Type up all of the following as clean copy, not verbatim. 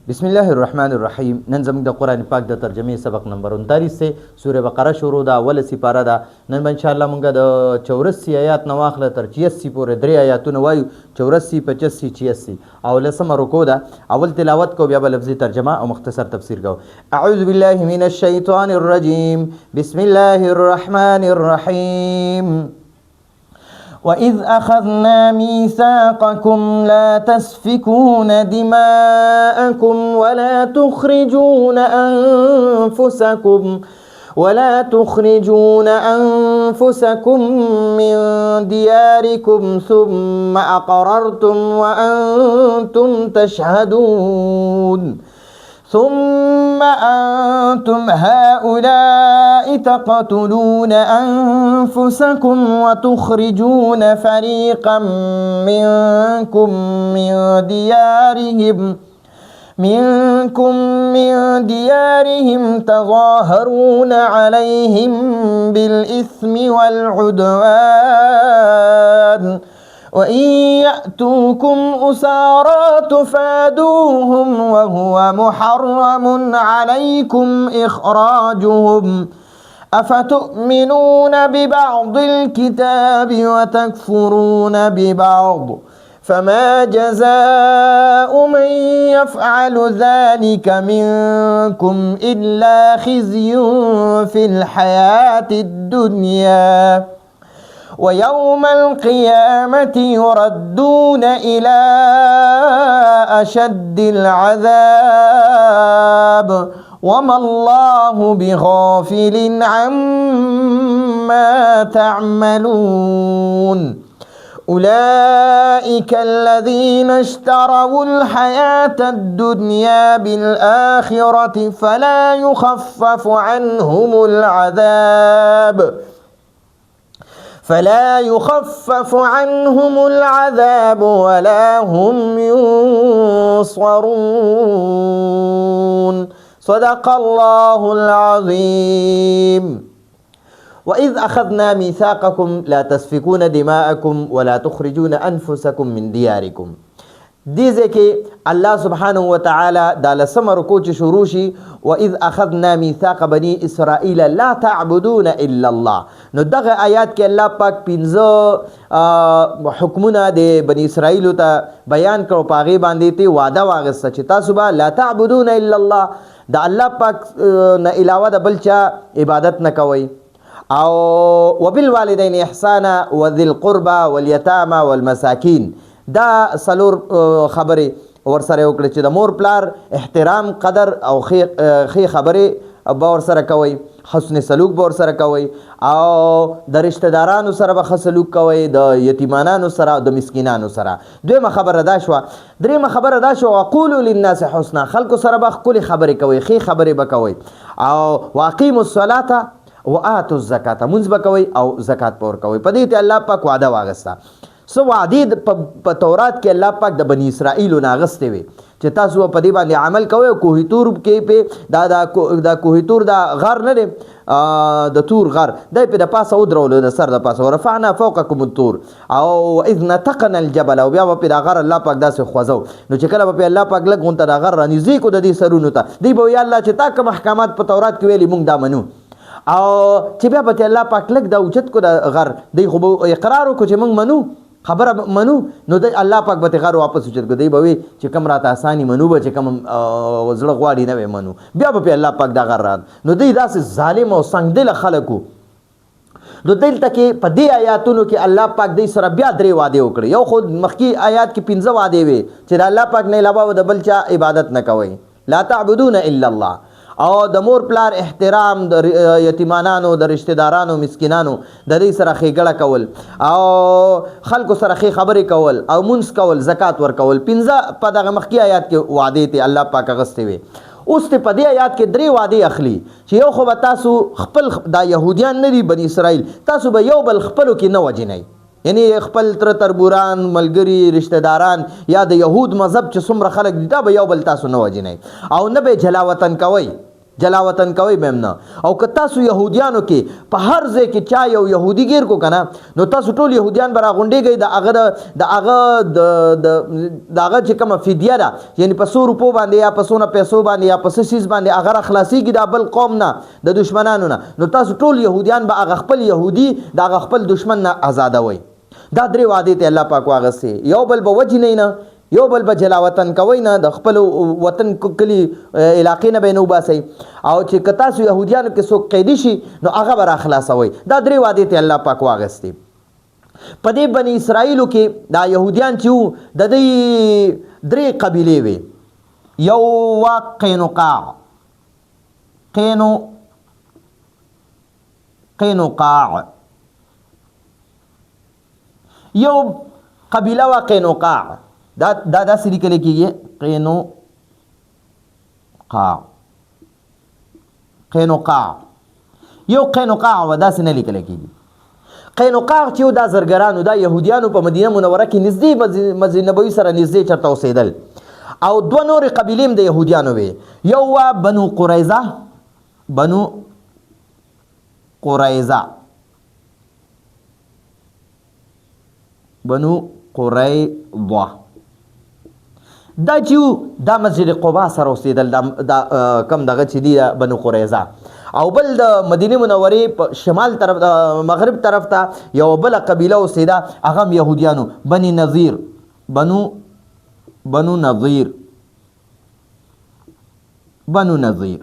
بسم الله الرحمن الرحیم. نن زموږ د قرآن پاک د ترجمې سبق نمبر 39 سے سوره بقره شروع ده. اوله سپاره ده. نن به انشاءالله موږ د 84 آیات نه واخله تر 86 پورې درې آیاتونه وایو، 84 85 86 او لسمه رکوع ده. اول تلاوت کو، بیا به لفظي ترجمه او مختصر تفسیر کو. اعوذ بالله من الشیطان الرجیم، بسم الله الرحمن الرحیم. وَإِذْ أَخَذْنَا مِيثَاقَكُمْ لَا تَسْفِكُونَ دِمَاءَكُمْ وَلَا تُخْرِجُونَ أَنفُسَكُمْ مِنْ دِيَارِكُمْ ثُمَّ أَقْرَرْتُمْ وَأَنْتُمْ تَشْهَدُونَ ثم أنتم هؤلاء تقتلون أنفسكم وتخرجون فريقا منكم من ديارهم تظاهرون عليهم بالإثم والعدوان وإن يأتوكم أسارى تفادوهم وهو محرم عليكم إخراجهم أفتؤمنون ببعض الكتاب وتكفرون ببعض فما جزاء من يفعل ذلك منكم إلا خزي في الحياة الدنيا ويوم القيامة يردون إلى أشد العذاب وما الله بغافل عما تعملون أولئك الذين اشتروا الحياة الدنيا بالآخرة فلا يخفف عنهم العذاب ولا هم ينصرون. صدق الله العظيم. وإذ أخذنا ميثاقكم لا تسفكون دماءكم ولا تخرجون أنفسكم من دياركم. دیزه کې الله سبحانه وتعالى دا لسمه رکوع چې شروع شي، وإذ أخذنا ميثاق بني إسرائيل لا تعبدون إلا الله، نو دغه آیات کې الله پاک 15 حکمونه د بني اسرائیل ته بیان کړو، په هغې باندې ته وعده واغسته چې تاسو به لا تعبدون إلا الله، د الله پاک نه علاوه د بل چا عبادت نه کوئ، او وبالوالدین احسانا وذي القربى واليتامى والمساکین. دا سلور خبرې ورسره وکړي چې د مور پلار احترام، قدر او ښې خبرې به ورسره کوئ، حسن سلوک به ورسره کوئ، او د رشته دارانو سره به ښه سلوک کوئ، د یتیمانانو سره، د مسکینانو سره. دویمه خبره دا شوه. دریمه خبره دا شوه وقولو للناس حسنا، خلکو سره به ښکلې خبرې کوئ، ښې خبرې به کوئ، او واقیموا الصلاة وآتوا الزکاة، مونځ به کوئ او زکات به ورکوئ. په دې ته الله پاک وعده واغسته. سو وعدې په تورات کې الله پاک د بني اسرائیلو نه اغستې وي چې تاسو په دې باندې عمل کوئ. کوهی تور کې په دا کوهی تور دا غر نه دی، د تور غر دی په د پاسه ودرولو، د سر د پاسه ورفعنا فوقکم الطور، او اذ نتقنا الجبل، او بیا به په دا غر الله پاک داسې خوځو، نو چې کله به په الله پاک لږ غونته دا غر رانږدې کو د دې سرونو ته، دی به وایي الله چې تا کوم احکامات په تورات کې ویلي موږ دا منو، او چې بیا به الله پاک لږ دا اوچت کو د غر، دی خو به اقرار وکړو چې موږ منو، خبره منو، نو د الله پاک به غر واپس اوچت کو، دی به وي چې کوم راته اساني منو به، چې کوم زړه غواړي نه به منو، بیا به په الله پاک دا غر ران. نو دی داسې ظالم او سنګدل خلکو. نو دلته کې په دې آیاتونو کې الله پاک دې سره بیا درې وعدې وکړي. یو خو مخکې آیات کې 15 وعدې وي چې د الله پاک نه علاوه د بل چا عبادت نه کوئ، لا تعبدون الا الله، او د مور پلار احترام، د یتیمانانو، د رشته دارانو، مسکینانو د دې سره ښېګړه کول، او خلکو سره ښې خبرې کول، او مونځ کول، زکات ورکول. 15 په دغه مخکې آیات کې وعدې ته الله پاک اغستې وي. اوس ته په دې آیات کې درې وعدې اخلي چې یو خو به تاسو خپل، دا یهودیان نه دي بني اسرائیل، تاسو به یو بل خپلو کې نه وجنئ، یعنی خپل تر تربوران، ملګری، رشته داران یا د یهود مذهب چې څومره خلک دي دا به یو بل تاسو نه وجنئ، او نه به جلا وطن کوئ، جلا وطن کوي به نه. او که تاسو یهودیانو کې په هر ځای کې چا یو یهودي ګیر کو کنه نو تاسو ټول یهودیان به راغونډېږئ د هغه چې کومه فدیه ده یعنی په 100 روپو باندې یا په 100 پیسو باندې یا په څه شیز باندې هغه راخلاصېږي د بل قوم نه د دشمنانو نه نو تاسو ټول یهودیان به هغه خپل یهودي د هغه خپل دشمن نه آزادوئ. دا درې وعدې ته الله پاک واغستې. یو بل به وجنئ نه، یو بل به جلا وطن کوئ نه، د خپل وطن کلي علاقې نه به یې نه وباسئ، او چې که تاسو یهودیانو کې څوک قیدي شي نو هغه به راخلاصوئ. دا درې وعدې ته الله پاک واغستې. په دې بني اسرائیلو کې دا یهودیان چې وو د دوی 3 قبیلې وې. یو وا قینقاع، قینقاع یو قبیله وا قینقاع. دا داسې لیکلی کېږي قینقاع یو قینقاع و داسې نه لیکلی کېږي. قینقاع چې یو دا زرګرانو دا یهودیانو په مدینه منوره کې نږدې مسجد نبوي سره نږدې چېرته اوسېدل. او 2 نورې قبیلې هم د یهودیانو وې. یو وا بنو قریظه، دا چې دا مسجد قبا سره اوسېدل، دا کم دغه چې دی بنو قریظه. او بل د مدینه منورې په شمال طرف مغرب طرف ته یو بله قبیله اوسېده، هغه هم یهودیانو، بنو نظیر.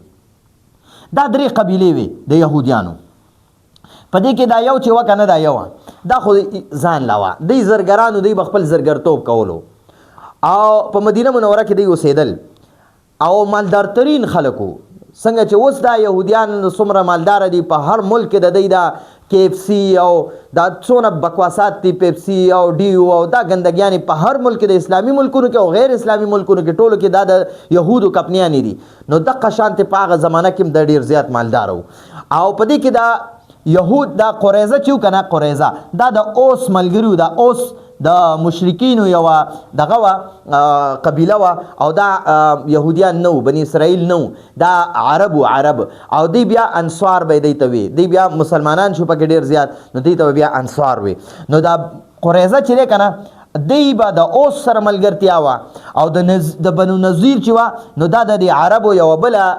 دا 3 قبیلې وې د یهودیانو. په دې کې دا یو چې وه که نه دا یو دا خو ځان لا وه، دوی زرګرانو، دوی به خپل زرګرتوب کولو او په مدینه منوره کې دوی اوسېدل او مالدارترین خلکو. څنګه چې اوس دا یهودیان څومره مالداره دي، په هر ملک کې د دوی دا KFC او دا څونه بکواسات دي، پیپسي او ډیو او دا ګندګیانې په هر ملک کې د اسلامي ملکونو کې او غیر اسلامي ملکونو کې ټولو کې دا د یهودو کمپنیانې دي. نو دغه شانتې په هغه زمانه کې هم د ډېر زیات مالدار وو. او په دې کې دا یهود دا قریظه چې و که نه، قریظه دا د اوس ملګري، دا اوس د مشرکینو یوه دغه وه قبیله وه او دا یهودیان نه وو، بني اسرائیل نه وو، دا عرب او دی بیا انصار به دی ته وي، دی بیا مسلمانان شو پکې ډېر زیات، نو دی ته بیا انصار وي. نو دا قریظه چې دی که نه دی به د اوس سره ملګرتیا وه او د بنو نظیر چې وه نو دا د عربو یوه بله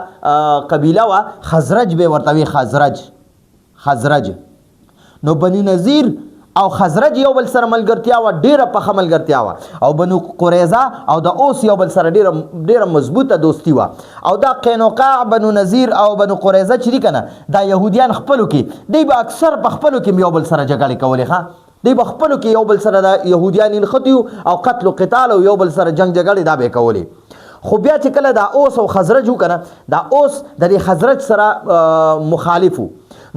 قبیله وه، خزرج به ورته وي، خزرج. نو بنو نظیر او خزرج یو بل سره ملګرتیا وه، ډېره پخه ملګرتیا وه. او بنو قریظه او د اوس یو بل سره ډېره مضبوطه دوستي وه. او دا قینقاع، بنو نظیر او بنو قریظه چې دي که نه دا یهودیان خپلو کې دوی به اکثر په خپلو کې یو بل سره جګړې کولې. دوی به خپلو کې یو بل سره د یهودیان نښتي او قتل و قتال او یو بل سره جنګ جګړې دا به یې کولې. خو بیا چې کله دا اوس او خزرج و که نه، دا اوس د دې خزرج سره مخالف و.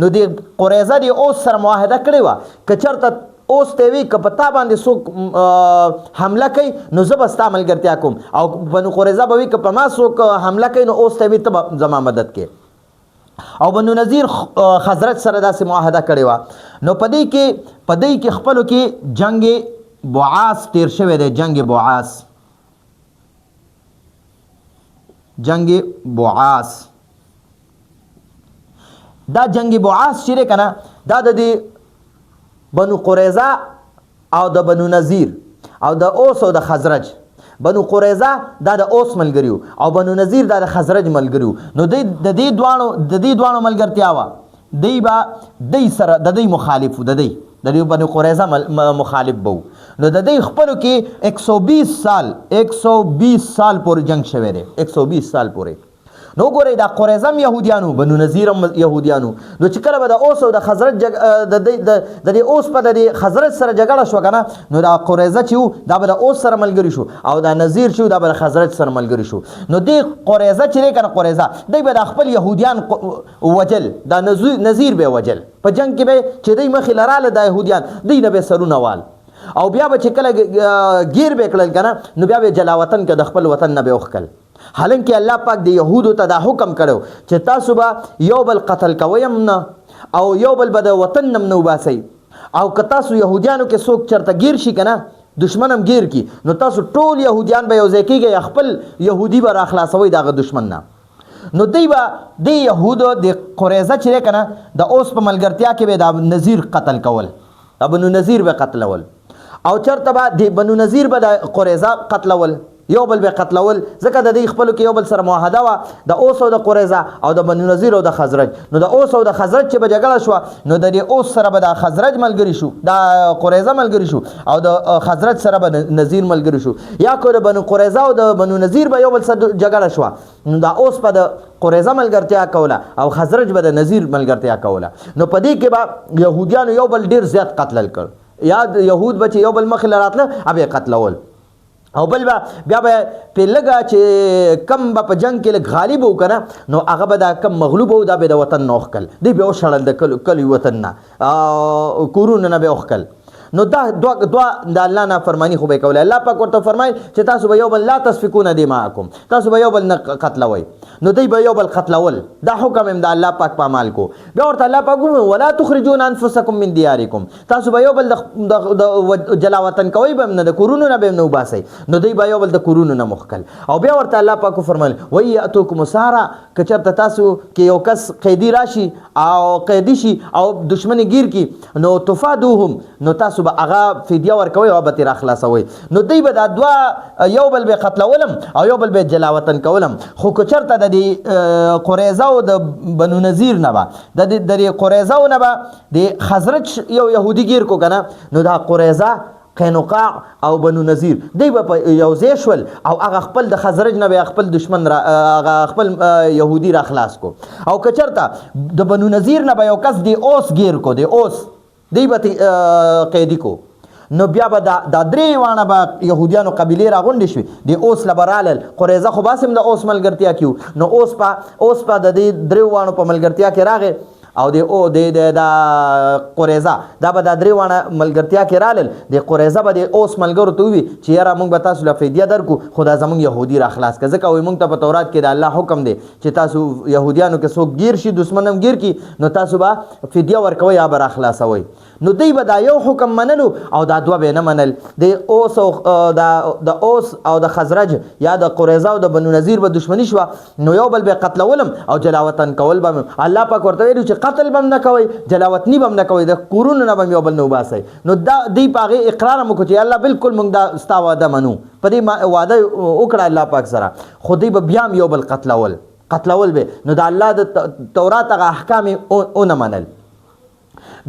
نو د قریظه د اوس سره معاهده کړې وه که چېرته اوس ته وي که په تا باندې څوک حمله کوي نو زه به ستا ملګرتیا کوم، او بنو قریظه به وي که په ما څوک حمله کوي نو اوس ته وي ته به زما مدد کې. او بنو نظیر خزرج سره داسې معاهده کړې وه. نو په دې کې خپلو کې جنګ بعاث تیر شوی دی. جنګ بعاث دا جنگ بعاث چې دی که نه دا د دې بنو قریظه او د بنو نظیر او د اوس او د خزرج. بنو قریظه دا د اوس ملګري وو او بنو نظیر دا د خزرج ملګري وو. نو د دې دواړو ملګرتیا وه، دی سره د دوی مخالف وو، د دوی بنو قریظه مخالف به وو. نو د دوی خپلو کې 120 سال پورې جنگ شوی دی، 120 سال پورې. نو ګورئ دا قریظه هم یهودیانو، بنو نظیر هم یهودیانو. نو چې کله به د اوس او د خزرج د دې اوس په د خزرج سره جګړه شوه که نه نو دا قریظه چې و دا به د اوس سره ملګري شو او دا نظیر چې و دا به د خزرج سره ملګري شو. نو دې قریظه چې دی که نه قریظه دی به د خپل یهودیان وجل، دا نظیر به وجل په جنګ کې به چې دی مخې لراله دا یهودیان دی نه به سرونه وال او بیا به چې کله ګیر به کړل که نه نو بیا به جلا وطن که د خپل وطن نه به وښکل. حالانکه الله پاک د یهودو ته دا حکم کړو چې تاسو به یو بل قتل کوئ هم نه او یو بل به د وطن هم نه وباسئ. او که تاسو یهودیانو کې څوک چېرته ګیر شي که نه، دشمن هم ګیر کی، نو تاسو ټول یهودیان به یو ځای کېږئ، خپل یهودي به راخلاصوئ د هغه دشمن نه. نو دی به د یهودو د قریظه چې کنه د اوس په ملګرتیا کې به د نذیر قتل کول، د بنو نذیر به قتلول، او چرته به د بنو نذیر به د قریظه قتلول، یو بل به قتلول، ځکه د دې خپلو کې یو بل سره معاهده وه د اوس او د قریظه او د بنو نذیر او د خزرج. نو د اوس او د خزرج چې به جګړه شوه نو د دې اوس سره به د خزرج ملګري شو، د قریظه ملګري شو، او د خزرج سره به نذیر ملګري شو، یا که د بنو قریظه او د بنو نذیر به یو بل سره جګړه شوه نو د اوس به د قریظه ملګرتیا کوله او خزرج به د نذیر ملګرتیا کوله. نو په دې کې به یهودیانو یو بل ډیر زیات قتل کړ، یا یهود به چې یو بل مخې راتله هغه قتلول، او بل بیا به په لږه چې کم به په جنگ کې لږ غالب و که نه نو هغه به دا کم مغلوب و دا به د وطن نه وښکل، دی به وشړل د کلي وطن نه، کورونه نه به وښکل. نو دا دوه د الله نافرمانی خو به کوله. الله پاک ورته فرمایل چې تاسو به یو بل لا تسفکون دماءکم، تاسو به یو بل نه قتلوئ، نو دوی به یو بل قتلول. دا حکم هم د الله پاک په عمل کو. بیا ورته الله پاک وویل ولا تخرجون انفسکم من دیارکم، تاسو به یو بل د جلا وطن کوئ به هم نه، د کورونو نه به هم نه وباسئ، نو دوی به یو بل د کورونو نه مخکل. او بیا ورته الله پاک وفرمایل ویأتوکم سارا، که چېرته تاسو کې یو کس قیدي راشي او قیدي شي او دشمن گیر کی نو تفادوهم، نو تاسو به هغه فدیه ورکوئ او به ترې راخلاصوئ. نو دوی به دا دوه یو بل به قتلولم او یو بل به جلا وطن کولم. خو که چېرته د دې قریظه او د بنو نذیر نه به د دې قریظه نه به د خزرج یو یهودي گیر کو که نه نو دا قریظه قینقاع او بنو نذیر دی به یو ځای شول او هغه خپل د خزرج نه به خپل دشمن هغه خپل یهودي را خلاص کو. او که چېرته د بنو نذیر نه به یو کس د اوس گیر کو، د اوس دی به قیدي کو، نو بیا به دا درې واڼه به یهودیانو قبیلې راغونډې شوې، د اوس له به رالل، قریظه خو باسم د اوس ملګرتیا کې وو، نو اوس په د دې درې واڼو په ملګرتیا کې راغی او د قریظه دا به د درې واڼه ملګرتیا کې رالل، د قریظه به د اوس ملګرو ته ووي چې یاره موږ به تاسو له فدیه درکو، خو دا زموږ یهودي را خلاص کړه، ځکه وایي موږ ته په تورات کې د الله حکم دی چې تاسو یهودیانو کې څوک گیر شي، دشمن هم گیر کی، نو تاسو به فدیه ورکوئ یا به را خلاصوئ. نو دوی به دا یو حکم منلو او دا دوه به نه منل. د اوس او د خزرج یا د قریظه او د بنو نذیر به دشمنی شوه نو یو بل به قتلولم او جلا وطن کول به الله پاک ورته ویلو چې قتل به هم نه کوئ، جلا وطني به هم نه کوئ، د کورونو نه به هم یو بل نه وباسئ. نو دا دوی په هغې اقرار هم وکړو چې الله بالکل موږ دا ستا واده منو، په دې واده وکړه الله پاک سره، خو دوی به بیا هم یو بل قتلول به. نو د الله د تورات هغه احکام یې ونه منل.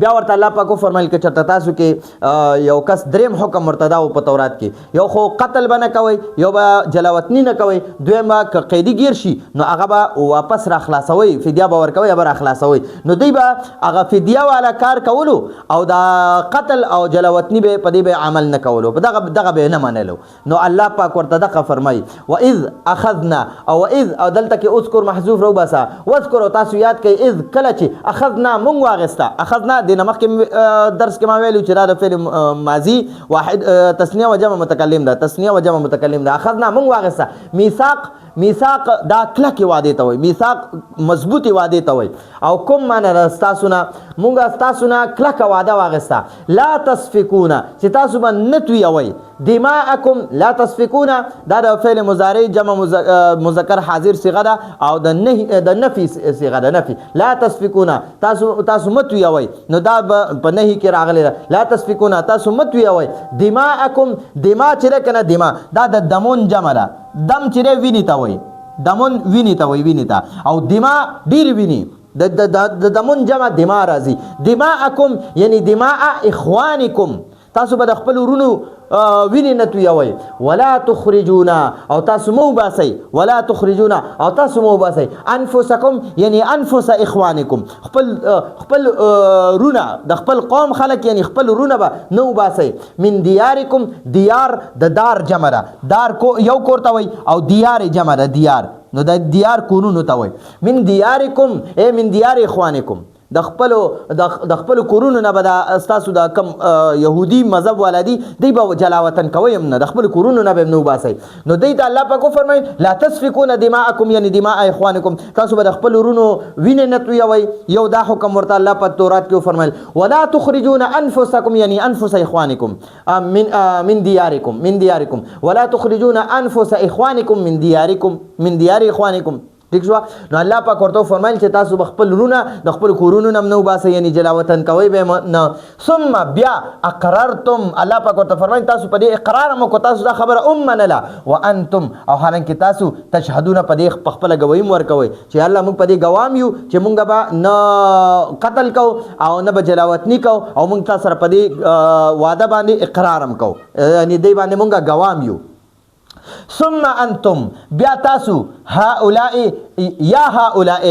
بیا ورته الله پاک فرمایل که چېرته تاسو کې یو کس دریم حکم ورته دا و په تورات کې، یو خو قتل به نه کوئ، یو به جلا وطني نه کوئ، دویم به که قیدي گیر شي نو هغه به واپس را خلاصوئ، فدیه به ورکوئ یا به را خلاصوئ. نو دوی به هغه فدیه والا کار کولو او دا قتل او جلا وطني به په دې به عمل نه کولو، په دغه به نه منلو. نو الله پاک ورته دغه فرمایي واذ اخذنا او اذ او دلته کې اذکر محذوف روباسه، واذکر تاسو یاد کړئ اذ کله چې اخذنا مونږ واغسته، اخذنا د نمخ کې درس کې ما ویلو چې دا د فعل ماضي واحد تثنیه و جمع متکلم ده، تثنیه و جمع متکلم ده. اخذنا مونږ واغسته، میثاق دا کلکې وعدې ته وایي، میثاق مضبوطې وعدې ته وایي. او کوم معنی ستاسو نه مونږ ستاسو نه کلکه وعده واغسته، لا تسفکونه چې تاسو به نه تویوئ، دماءکم لا تسفکونه دا د فعل مضارع جمع مذکر حاضر صیغه ده او د نفي صیغه ده، نفي لا تسفکونه تاسو مه تویوئ، نو دا په نهي کې راغلی ده، لا تسفکونه تاسو مه تویوئ، دماءکم دما چې ده که نه دما دا د دمون جمع ده، دم چې دی وینې ته وایي، دمون وینې ته وایي، وینې ته، او دما ډېرې وینې د دمون جمع دما راځي. دماءکم یعنی دماء اخوانکم، تاسو به د خپل ورونو وینې نه تویوئ. ولا تخرجونا او تاسو مو وباسئ، ولا تخرجونا او تاسو مو وباسئ انفسکم یعنی انفس اخوانکم، خپل رونه د خپل قوم خلک یعنی خپل رونه به نه وباسئ. من دیارکم، دیار د دار جمع ده، دار یو کور ته وایي او دیار جمع ده دیار، نو د دیار کورونو ته وایي. من دیارکم ای من دیار اخوانکم، د خپل کورونو نه به دا ستاسو د کم یهودي مذهب والا دي دی به جلا وطن کوئ هم نه، د خپل کورونو نه به هم نه وباسئ. نو دی ته الله پاک وفرمایل لا تسفکون دماءکم یعنی دماء اخوانکم، تاسو به د خپل ورونو وینې نه تویوئ. یو دا حکم ورته الله په تورات کې وفرمایل ولا تخرجون انفسکم یعنی انفس اخوانکم من دیارکم ولا تخرجون انفس اخوانکم من دیار اخوانکم، ٹھیک شو نو الله پاک ورته فرمایل چې تاسو خپل رونه د خپل کورونو نم نو باسه یعنی جلاوطن کوي به نه ثم بیا اقررتم الله پاک ورته فرمایل تاسو په دې اقرار مو کو تاسو دا خبره منله وانتم او حالانکه تاسو تشهدون په دې خپل گواهی ورکوي چې الله موږ په دې گوام یو چې موږ به نه قتل کو او نه به جلاوطنی کو او موږ تاسو سره په دې وعده باندې اقرارم کو یعنی دې باندې موږ گوام یو ثم انتم بیا تاسو هؤلاء یا هؤلاء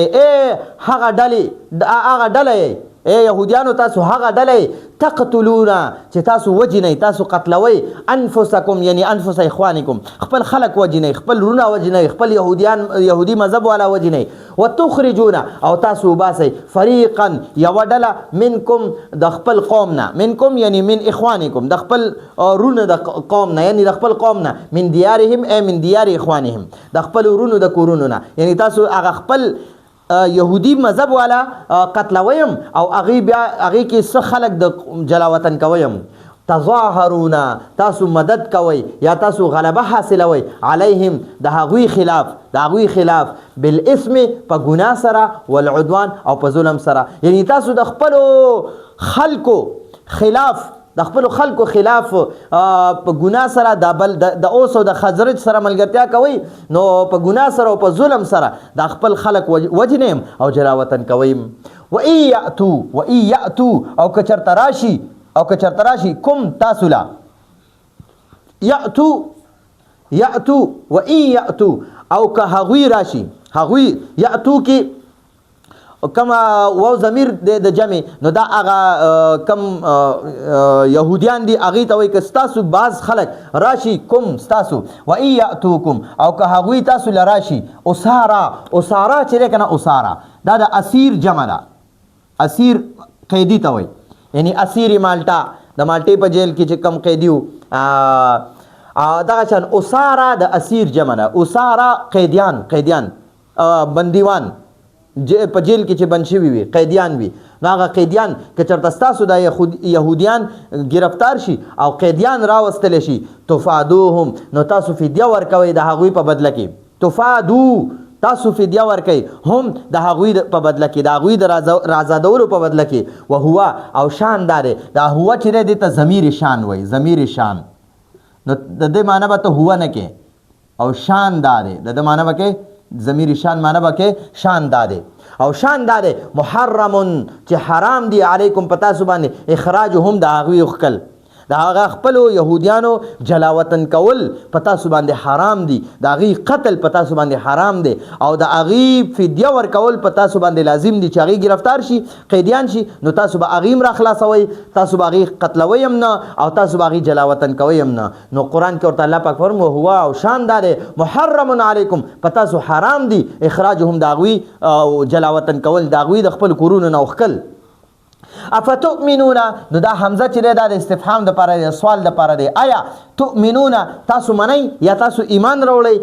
هغه ډلې يهوديانو تاسو هغه ډلې تقتلون چې تاسو وجنئ تاسو قتلوي انفسکم یعنی انفس اخوانکم خپل خلق وجنئ خپل رونه وجنئ خپل يهودي مذهب والا وجنئ وتخرجون او تاسو باسي فريقا يودل منكم د خپل قومنا منكم یعنی من اخوانکم د خپل رونه د قومنا یعنی د خپل قومنا من ديارهم من ديار اخوانهم د خپل رونه د کورونو یعنی تاسو هغه خپل يهودي مذهب والا قتلویم او هغه کې څه خلق د جلاوطن کویم تظاهرون تاسو مدد کوي یا تاسو غلبه حاصلوي علیهم د هغوی خلاف بالاسم په ګناه سره والعدوان او په ظلم سره یعنی تاسو د خپل خلکو خلاف په ګناه سره د اوس او د خزرج سره ملګرتیا کوي نو په ګناه سره او په ظلم سره د خپل خلک وجنیم او جلاوطن کوي و ای یاتو او کچرت راشي کوم تاسو لا یاتو و ای یاتو او که هغوی راشي هغوی یاتو کې کما و ضمیر د جمع نو دا هغه کم يهوديان دي هغه ته وایي که ستاسو بعض خلک راشي کوم ستاسو و ای یاتوکم او که هغوی تاسو لراشي اسارا چې کنه اسارا دا د اسیر جمع ده اسیر قیدی ته وایي یعنی اسیر مالټا د مالټې په جیل کې چې کم قیدی وو دغه شان اسارا د اسیر جمع ده اسارا قیدیان بندیوان په جیل کې چې بند شوي وي قیدیان وي نو هغه قیدیان که چېرته ستاسو د یهودیان گرفتار شي او قیدیان راوستلی شي تفادوهم نو تاسو فدیه ورکوئ د هغوی په بدله کې تاسو فدیه ورکوئ هم د هغوی په بدله کې د هغوی د رازادولو په بدله کې وهو او شان دا دی دا هو چې دی دې ته ضمیر شان وایي ضمیر شان نو د دې معنی به ته هو نه کې او شان دا دی د دې معنی به کې ضمیر شان معنی بکې شان داده او شان داده محرمون چې حرام دی علیکم پتا سبحانه اخراجهم د هغوی خپل د هغه خپل يهوديانو جلاوطن کول پتا سبحانه حرام دی د هغوی قتل پتا سبحانه حرام دی او د هغوی فدیه ورکول پتا سبحانه لازم دی چې هغوی گرفتار شي قیدیان شي نو تاسو به هغوی را خلاصوي تاسو به هغوی قتلوي هم نه او تاسو به هغوی جلاوطن کوي هم نه نو قرآن کې ورته الله پاک فرمایي هو او شان دار محرم علیکم پتا سو حرام دی اخراجهم د هغوی جلاوطن کول د هغوی د خپل کورونو نه وکل افتؤمنون نو دا حمزه چې دا د استفهام د پاره سوال د پاره دی آیا تؤمنون تاسو منئ یا تاسو ایمان راوړئ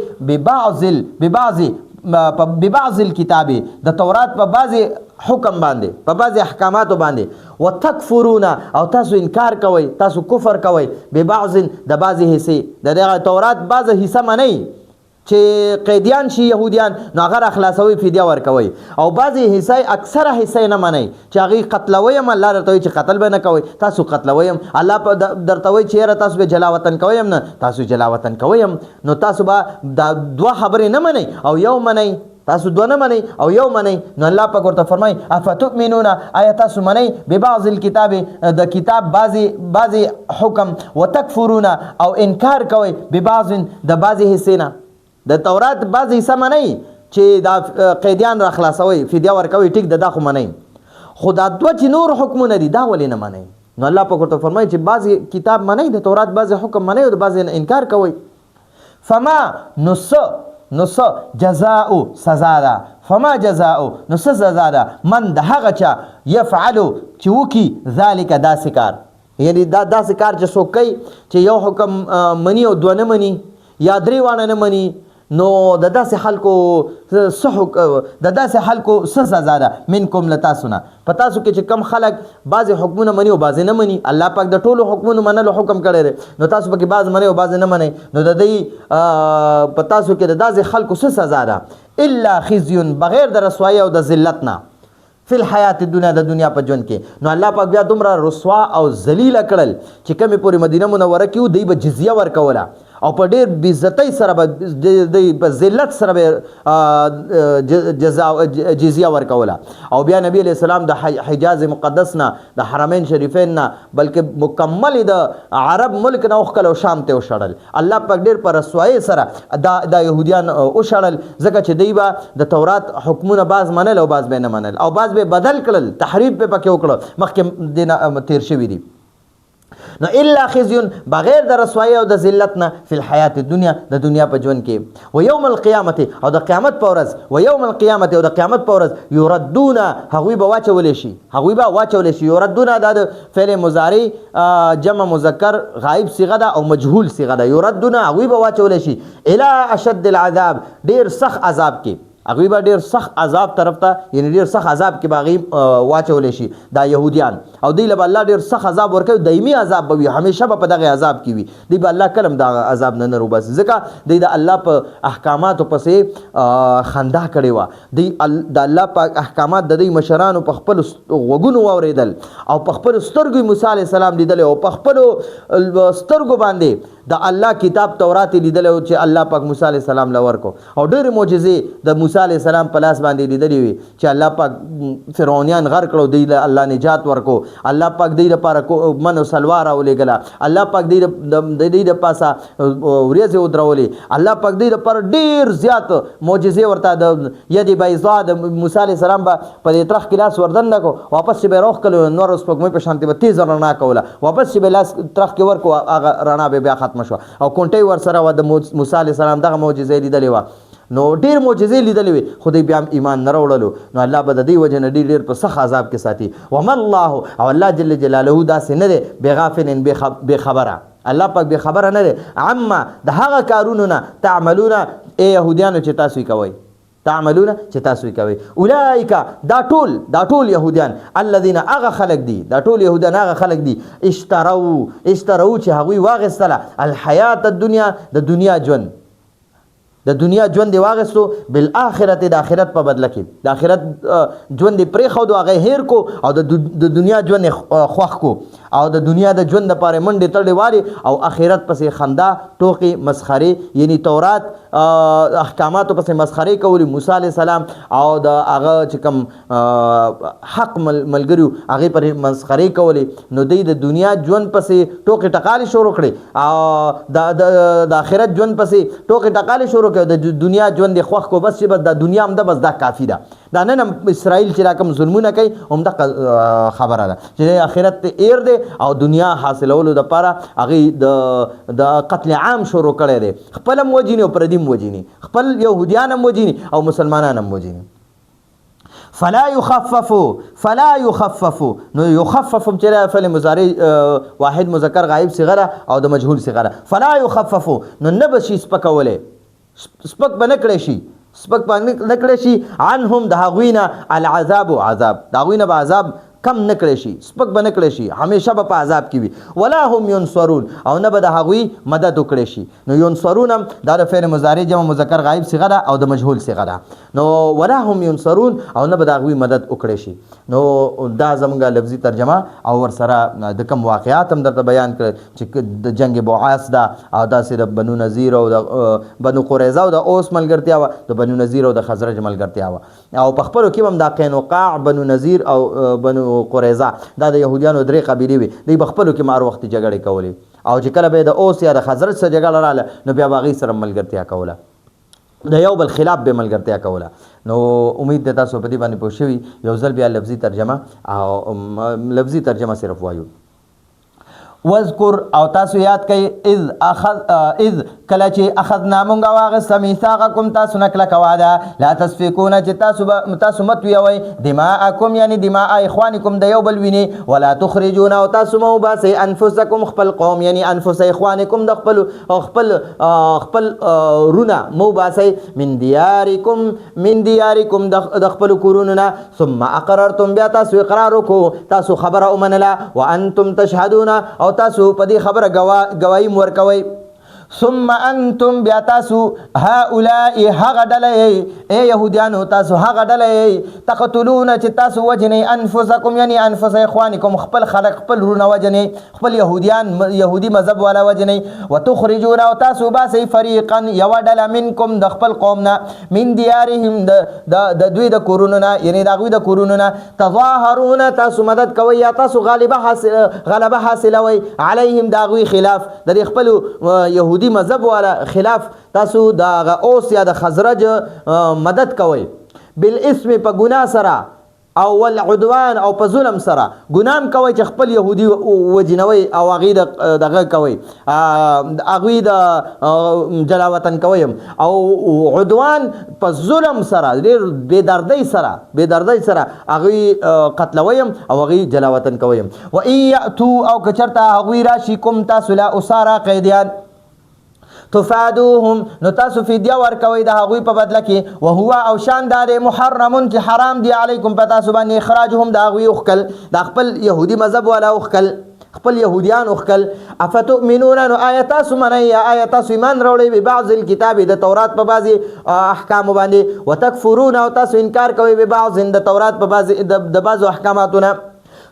ببعض الكتاب د تورات په بعضی حکم باندې په بعضی احکاماتو باندې وتکفرون او تاسو انکار کوئ تاسو کفر کوئ ببعض د بعضی حصې د تورات بعض حصہ منئ چې قیدیان شي يهوديان نو هغه خلاصوي فدیه ورکوي او بعضی حصہ اکثره حصہ نه منئ چې هغه قتلوي هم الله درته چې قتل به نه کوي تاسو قتلوي هم الله درته وي چې تاسو به جلاوطن کوي هم نه تاسو جلاوطن کوي هم نو تاسو به دا دوه خبرې نه منئ او یو منئ تاسو دوه نه منئ او یو منئ نو الله پاک ورته فرمایي افتؤمنون آیا تاسو منئ ببعض الكتاب د کتاب بعضی حکم وتکفرون او انکار کوي ببعض د بعضی حصې نه د تورات بعض حصہ منئ چې دا قیدیان را خلاصوي فدیه ورکوي ټیک د دا خو منئ خو دا دوه چې نور حکمونه دي دا ولې نه منئ نو الله پاک ورته فرمایي چې بعض کتاب منئ د تورات بعض حکم منئ او د بعض انکار کوي فما نص جزاء سزا ده فما جزاء نص سزا ده من د هغه چا يفعل چې وکي ذلك داسې کار یعنی داسې کار چې څوک کوي چې یو حکم مني او دوه نه مني یا درې واړه نه مني نو د داسې خلکو د داسې خلکو څه سزا ده منکم له تاسو نه په تاسو کې چې کم خلک بعضې حکمونه مني او بعضې نه مني الله پاک د ټولو حکمونو منلو حکم کړی دی نو تاسو پکې بعض منئ او بعضې نه منئ نو د دوی په تاسو کې د داسې خلکو څه سزا ده الا خزي بغیر د رسوایي او د ذلت نه فی الحیات الدنیا د دنیا په ژوند کې نو الله پاک بیا دومره رسوا او ذلیله کړل چې کمې پورې مدینه منوره کې و دوی به جزیه ورکوله او په ډېر بېعزتۍ سره به دوی په ذلت سره به جزیه ورکوله او بیا نبی علیه السلام د حجاز مقدس نه د حرمین شریفین نه بلکې مکمل د عرب ملک نه وښکل او شام ته وشړل الله پاک ډېر په رسوایۍ سره دا یهودیان وشړل ځکه چې دوی به د تورات حکمونه بعض منل او بعض به نه منل او بعض به بدل کړل تحریف به پکې وکړه مخکې دینه تیر شوي دي نو الا خزي بغیر د رسوایی او د ذلت نه فی الحیات الدنیا د دنیا په ژوند کې و یوم القیامت او د قیامت په ورځ و یوم القیامت او د قیامت په ورځ یردون هغوی به واچولی شي یردون دا د فعل مضارع جمع مذکر غایب صیغه ده او مجهول صیغه ده یردون هغوی به واچولی شي الی اشد العذاب ډیر سخت عذاب کې هغوی به ډېر سخت عذاب طرف ته یعنی ډېر سخت عذاب کې به هغوی واچولی شي دا یهودیان او دوی له به الله ډېر سخت عذاب ورکوي دایمي عذاب به وي همیشه به په دغه عذاب کې وي دوی به الله کله هم دغه عذاب نه روباسي ځکه دوی د الله په احکاماتو پسې خندا کړې وه دوی د الله په احکامات د دوی مشرانو په خپلو غوږونو واورېدل او په خپلو سترګو موسی علیه السلام لیدلی او په خپلو سترګو باندې د الله کتاب تورات لیدلی او چې الله پاک موسی علیه السلام له ورکو او ډېرې معجزې د موسی علیه السلام په لاس باندې لیدلې وي چې الله پاک فرعونیان غرق کړو دوی له الله نجات ورکو الله پاک دوی لپاره من او سلوا راولېږله الله پاک دوی د پاسه ورېځې ودرولې الله پاک دوی لپاره ډېر زیات معجزې ورته د ید بیضا د موسی علیه السلام به په دې ترخ کې لاس وردننه کو واپس چې به یې روغ کړلو نور سپوږمۍ په شانتې به تیزه رڼا کوله واپس چې به لاس ترخ کې ورکو هغه رڼا به بیا ختمه شوه او کونټۍ ورسره وه د موسی علیه السلام دغه معجزې لیدلې وه نو ډېر معجزې لیدلې وي خو دوی بیا هم ایمان نه راوړلو نو الله به د دې وجې نه ډېر په سخت عذاب کې ساتي وما الله او الله جل جلاله داسې نه دی بغافل بېخبره الله پاک بېخبره نه دی عما د هغه کارونو نه تعملون ای یهودیانو چې تاسو یې کوئ تعملون چې تاسو یې کوئ اولئک دا ټول یهودیان الذین هغه خلک دي دا ټول یهودیان هغه خلک دي اشترو چې هغوی واخیستله الحیات الدنیا د دنیا ژوند دی واغستو بالآخرت د آخرت په بدله کې د آخرت ژوند دی پرېښودو هغه هیر کو او د دنیا ژوند خوښ کو او د دنیا د ژوند دپاره منډې تړې والې او آخرت پسې خندا ټوقې مسخرې یعنی تورات احکاماتو پسې مسخرې کولې موسی علیه السلام او د هغه چې کوم حق ملګري هغې پرې مسخرې کولې نو دوی د دنیا ژوند پسې ټوقې ټقالې شروع کړې او د آخرت ژوند پسې ټوقې ټقالې شروع د دنیا ژوند خوښ کو بس چې بس د دنیا هم ده بس دا کافي ده دا نن هم اسرائیل چې را کوم ظلمونه کوي همدغه خبره ده چې آخرت ته ایر دی او دنیا حاصلولو دپاره هغې د قتل عام شروع کړی دی خپل هم وجیني او پردي هم وجیني خپل یهودیان هم وجیني او مسلمانان هم وجیني فلا يخففوا نو يخففهم چې فعل مضارع واحد مذکر غایب صیغه ده او د مجهول صیغه ده فلا يخففوا نو نه به شي سپکولی سپک به نه کړی شي عنهم د هغوی نه العذاب عذاب د هغوی نه به عذاب کم نه کړی شي سپک به نه کړی شي همیشه به په عذاب کې وي ولا هم ینصرون او نه به د هغوی مدد وکړی شي نو ینصرون هم دا د فعل مضارع جمع مذکر غایب صیغه ده او د مجهول صیغه ده نو ولا هم ینصرون او نه به د هغوی مدد وکړی شي نو دا زموږ لفظي ترجمه او ورسره د کوم واقعات هم درته بیان کړل چې د جنگ بعاث ده او داسې د بنو نذیر او د بنو قریظه او د اوس ملګرتیا وه د بنو نذیر او د خزرج ملګرتیا وه او په خپلو کې هم دا قینقاع بنو نذیر او بنو قریظه دا د یهودیانو درې قبیلې وي دوی په خپلو کې هر وخت جګړې کولې او چې کله به د اوس یا د خزرج سره جګړه راغله نو بیا به هغوی سره ملګرتیا کوله د یو بل خلاف به ملګرتیا کوله نو امید ده تاسو په دې باندې پوه شوي یو ځل بیا لفظي ترجمه او لفظي ترجمه صرف وایو واذکر او تاسو یاد کړئ اذ کله چې اخذنا مونږ واغسته میثاقکم تاسو نه کلکه وعده لا تسفکون چې تاسو مه تویوئ دماءکم یعنی دماء اخوانکم د یو بل وینې ولا تخرجون او تاسو مه وباسئ انفسکم خپل قوم یعنی انفس اخوانکم د خپل رونه مه وباسئ من دیارکم د خپلو کورونو نه ثم اقررتم بیا تاسو اقرار وکړو تاسو خبره ومنله وانتم تشهدون او تاسو په دې خبره ګواهي ورکوئ ثم انتم بیا تاسو هؤلاء هغه ډله ای یهودیانو تاسو هغه ډله تقتلون چې تاسو وجنئ انفسکم یعنی انفس اخوانکم خپل خلق خپل رونه وجنئ خپل یهودي مذهب والا وجنئ وتخرجون او تاسو باسئ فریقا یوه ډله منکم د خپل قوم نه من دیارهم د دوی د کورونو نه یعنی د هغوی د کورونو نه تظاهرون تاسو مدد کوئ یا تاسو غلبه حاصلوئ علیهم د هغوی خلاف د دې خپلو یهودي مذهب والا خلاف تاسو د اوس یا د خزرج مدد کوئ بالاسم په ګناه سره او والعدوان او په ظلم سره ګنام کوئ چې خپل یهودي وجنوئ او هغې دغه کوئ هغوی د جلاوطن کوئ او عدوان په ظلم سره ډېر بېدردۍ سره هغوی قتلوئ او هغوی جلاوطن کوئ وان یأتوا او که چېرته هغوی راشي کوم تاسو له اسارا قیدیان تفادوهم نو تاسو فدیه ورکوئ د هغوی په بدله کې وهو او شان دا دی محرمون چې حرام دی علیکم په تاسو باندې اخراجهم د هغوی وښکل د خپل یهودي مذهب والا وښکل خپل یهودیان وښکل افتؤمنون نو آیا تاسو منئ یا آیا تاسو ایمان راوړئ ببعض الکتاب د تورات په بعضې احکامو باندې وتکفرون او تاسو انکار کوئ ببعض د تورات په بعضو احکاماتو نه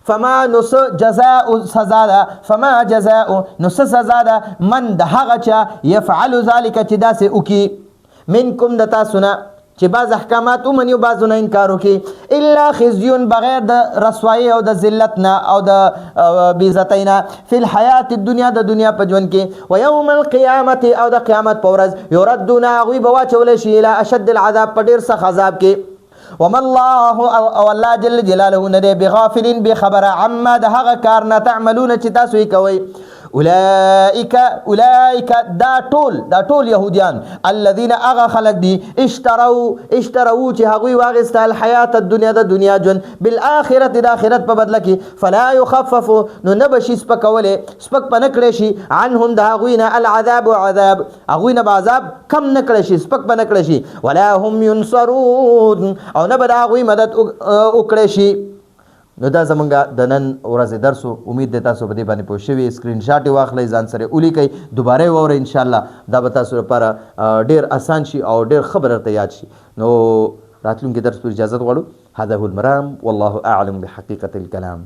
فما نس جزاء سزا ده فما جزاء نس سزا ده من د هغه چا يفعل ذلك چې داسې وکي منکم د تاسو نه چې بعض احکامات ومني او بعضو نه انکار وکړي الا خزیون بغیر د رسوایي او د ذلت نه او د بېعزتۍ نه فی الحیات الدنیا د دنیا په ژوند کې و یوم القیامت او د قیامت په ورځ یردون هغوی به واچولی شي الی اشد العذاب په ډېر سخت عذاب کې وما الله او الله جل جلاله نه دی بغافل بخبر عما د هغه کار نه تعملون چې تاسو یې کوئ اولئک دا ټول یهودیان الذين اغا خلق دي اشتروا چې هغوی واغسته الحیات الدنیا د دنیا ژوند بالآخرت د آخرت په بدله کې فلا يخفف نو نه به شي سپک په نه کړی شي عنهم د هغوی نه العذاب عذاب هغوی نه به عذاب کم نه کړی شي سپک به نه کړی شي ولا هم ينصرون او نه به د هغوی مدد وکړی شي نو دا زمونږ د نن ورځې درس امید دی تاسو په دې باندې پوه شوي سکرین شاټ یې واخلئ ځان سره ولیکئ دوباره یې واورئ انشاءالله دا به تاسو لپاره ډېر آسان شي او ډېر ښه به درته یاد شي نو راتلونکي درس پورې اجازت غواړو هذا هو المرام والله اعلم بحقیقة الکلام